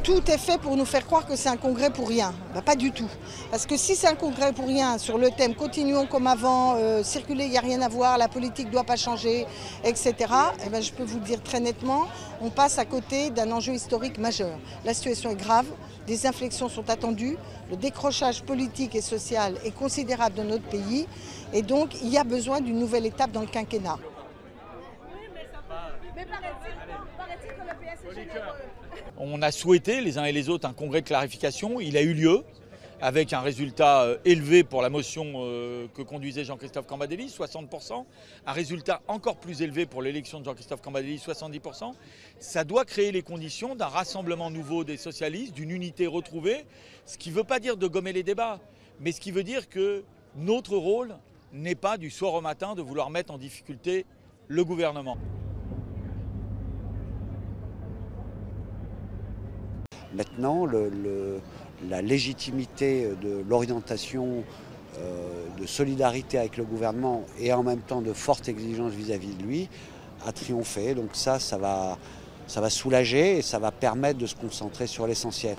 tout est fait pour nous faire croire que c'est un congrès pour rien. Ben, pas du tout. Parce que si c'est un congrès pour rien sur le thème « Continuons comme avant, circuler, il n'y a rien à voir, la politique ne doit pas changer », etc., eh ben, je peux vous le dire très nettement, on passe à côté d'un enjeu historique majeur. La situation est grave, des inflexions sont attendues, le décrochage politique et social est considérable dans notre pays et donc il y a besoin d'une nouvelle étape dans le quinquennat. Mais paraît-il que le PS est généreux. On a souhaité les uns et les autres un congrès de clarification, il a eu lieu avec un résultat élevé pour la motion que conduisait Jean-Christophe Cambadélis, 60%, un résultat encore plus élevé pour l'élection de Jean-Christophe Cambadélis, 70%. Ça doit créer les conditions d'un rassemblement nouveau des socialistes, d'une unité retrouvée, ce qui ne veut pas dire de gommer les débats, mais ce qui veut dire que notre rôle n'est pas du soir au matin de vouloir mettre en difficulté le gouvernement. Maintenant, la légitimité de l'orientation de solidarité avec le gouvernement et en même temps de forte exigence vis-à-vis de lui a triomphé. Donc ça va soulager et ça va permettre de se concentrer sur l'essentiel.